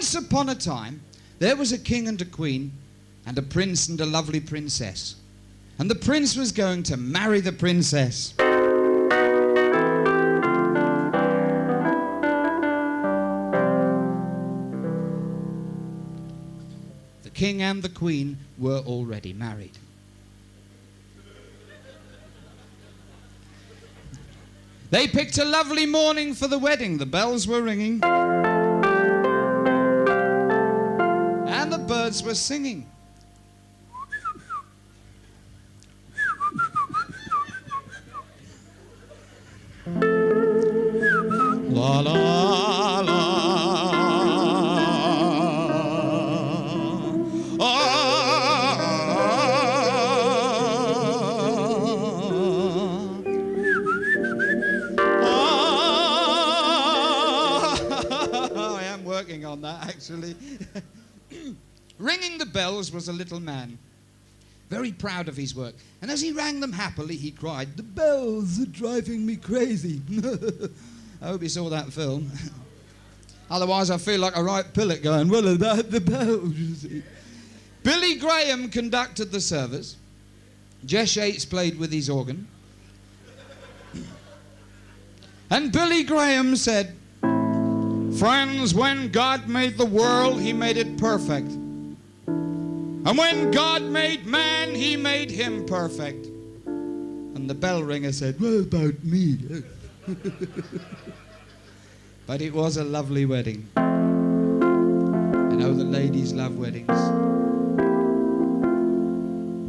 Once upon a time, there was a king and a queen, and a prince and a lovely princess. And the prince was going to marry the princess. The king and the queen were already married. They picked a lovely morning for the wedding. The bells were ringing. And the birds were singing. La la la. I am working on that, actually. Ringing the bells was a little man, very proud of his work. And as he rang them happily, he cried, "The bells are driving me crazy." I hope you saw that film. Otherwise, I feel like a right pillock going, "What about the bells?" Billy Graham conducted the service. Jess Yates played with his organ. And Billy Graham said, "Friends, when God made the world, he made it perfect. And when God made man, he made him perfect." And the bell ringer said, "What about me?" But it was a lovely wedding. I know the ladies love weddings.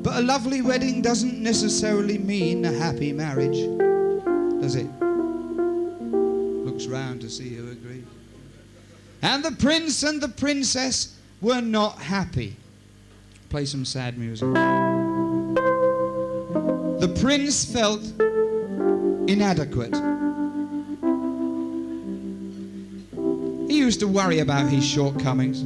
But a lovely wedding doesn't necessarily mean a happy marriage, does it? Looks round to see who agrees. And the prince and the princess were not happy. Play some sad music. The prince felt inadequate. He used to worry about his shortcomings.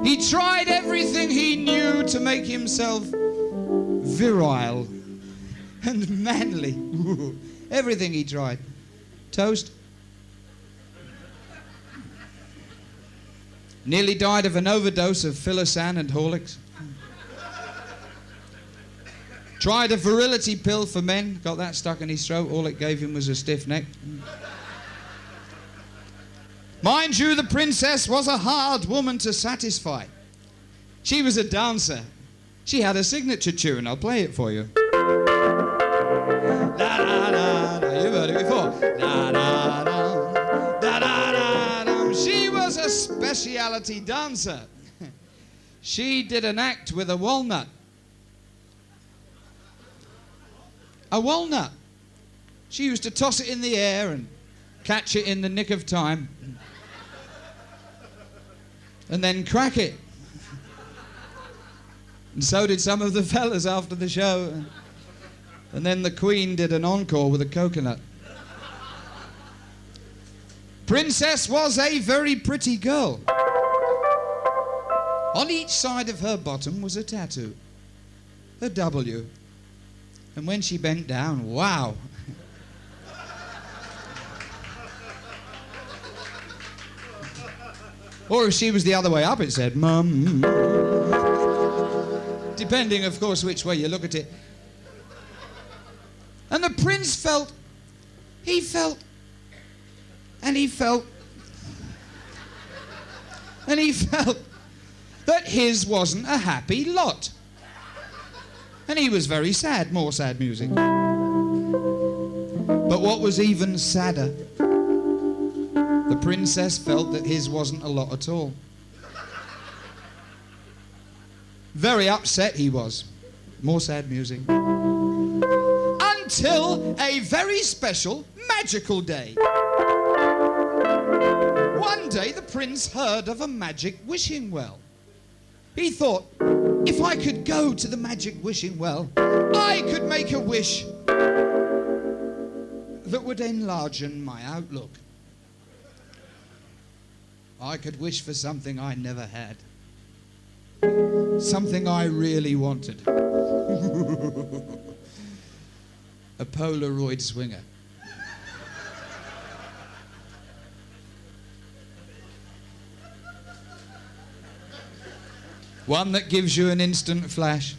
He tried everything he knew to make himself virile and manly. Everything he tried. Toast. Nearly died of an overdose of Filosan and Horlicks. Tried a virility pill for men, got that stuck in his throat. All it gave him was a stiff neck. Mind you, the princess was a hard woman to satisfy. She was a dancer. She had a signature tune. I'll play it for you. Da da da da. You've heard it before. Da da da da da da da. She was a speciality dancer. She did an act with a walnut. A walnut. She used to toss it in the air and catch it in the nick of time. And then crack it. And so did some of the fellas after the show. And then the Queen did an encore with a coconut. Princess was a very pretty girl. On each side of her bottom was a tattoo. A W. And when she bent down, wow. Or if she was the other way up, it said, "Mum." Depending, of course, which way you look at it. And the prince felt that his wasn't a happy lot. And he was very sad. More sad music. But what was even sadder, the princess felt that his wasn't a lot at all. Very upset he was. More sad music. Until a very special, magical day. One day the prince heard of a magic wishing well. He thought, if I could go to the magic wishing well, I could make a wish that would enlargen my outlook. I could wish for something I never had. Something I really wanted. A Polaroid swinger. One that gives you an instant flash.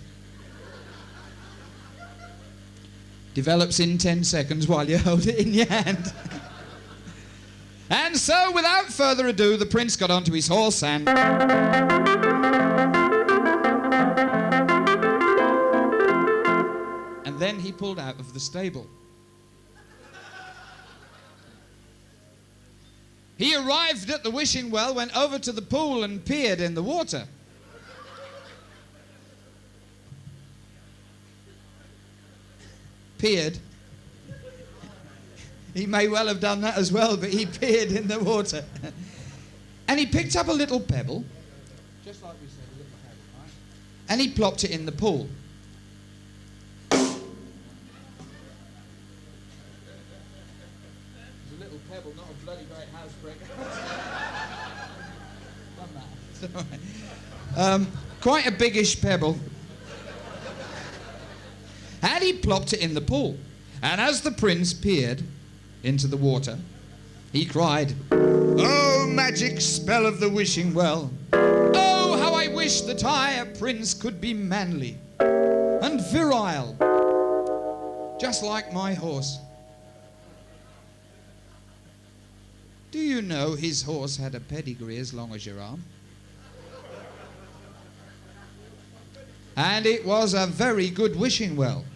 Develops in 10 seconds while you hold it in your hand. And so, without further ado, the prince got onto his horse and... And then he pulled out of the stable. He arrived at the wishing well, went over to the pool and peered in the water. Peered. He may well have done that as well, but he peered in the water. And he picked up a little pebble, just like we said, a little pebble, right? And he plopped it in the pool. It's a little pebble, not a bloody great house brick. Done that. Quite a biggish pebble. And he plopped it in the pool. And as the prince peered into the water, he cried, "Oh, magic spell of the wishing well. Oh, how I wish that I, a prince, could be manly and virile, just like my horse." Do you know his horse had a pedigree as long as your arm? And it was a very good wishing well.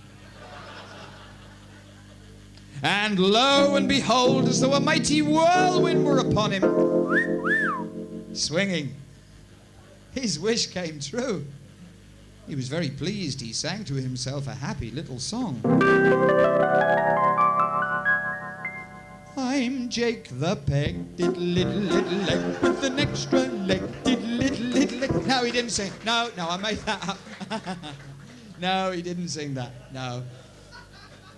And lo and behold, as though a mighty whirlwind were upon him, swinging, his wish came true. He was very pleased. He sang to himself a happy little song. I'm Jake the Peg, did little leg with an extra leg, did little leg. No, he didn't sing. No, I made that up. No, he didn't sing that. No,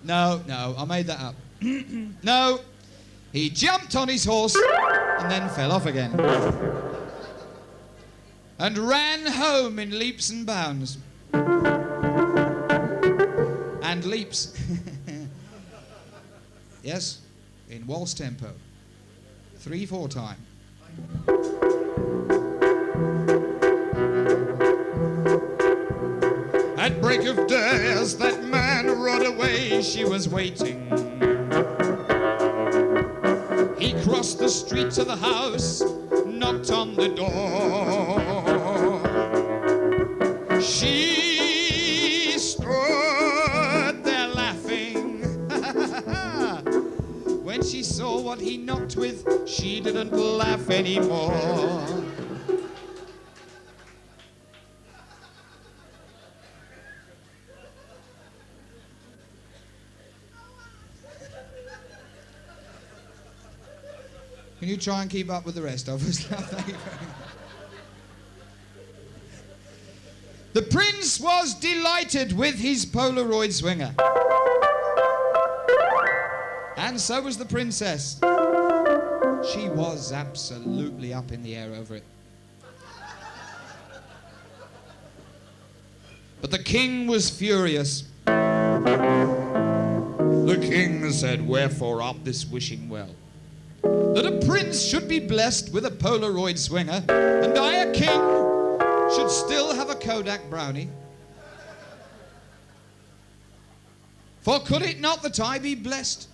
I made that up. No, he jumped on his horse and then fell off again and ran home in leaps and bounds. And leaps. Yes, in waltz tempo. 3/4 time. At break of day, as that man rode away, she was waiting. He crossed the street to the house, knocked on the door. She stood there laughing. When she saw what he knocked with, she didn't laugh anymore. Can you try and keep up with the rest of us? Thank you very much. The prince was delighted with his Polaroid swinger. And so was the princess. She was absolutely up in the air over it. But the king was furious. The king said, "Wherefore up this wishing well? That a prince should be blessed with a Polaroid swinger, and I, a king, should still have a Kodak brownie? For could it not that I be blessed?"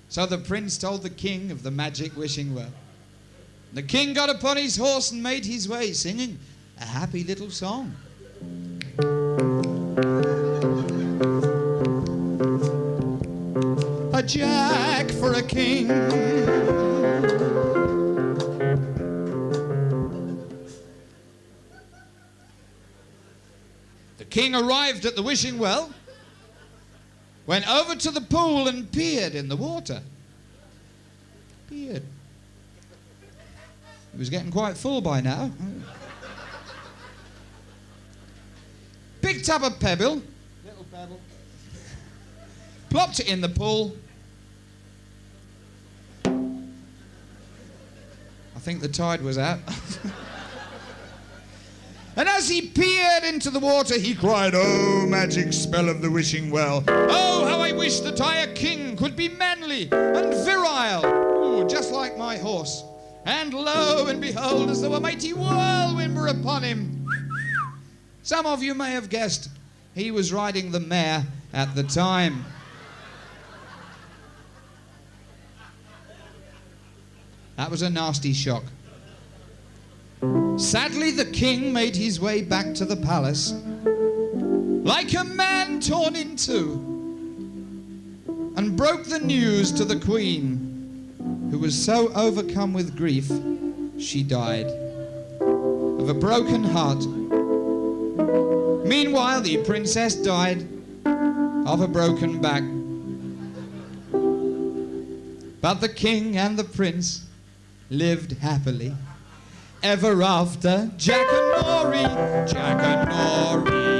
So the prince told the king of the magic wishing well. The king got upon his horse and made his way, singing a happy little song. A jack for a king. The king arrived at the wishing well, went over to the pool and peered in the water. Peered. It was getting quite full by now. Picked up a pebble, little pebble, plopped it in the pool. I think the tide was out. And as he peered into the water, he cried, "Oh, magic spell of the wishing well. Oh, how I wish that I, a king, could be manly and virile, ooh, just like my horse." And lo and behold, as though a mighty whirlwind were upon him, Some of you may have guessed he was riding the mare at the time. That was a nasty shock. Sadly, the king made his way back to the palace like a man torn in two, and broke the news to the queen, who was so overcome with grief she died of a broken heart. Meanwhile, the princess died of a broken back. But the king and the prince lived happily ever after. Jack and Nori, Jack and Nori.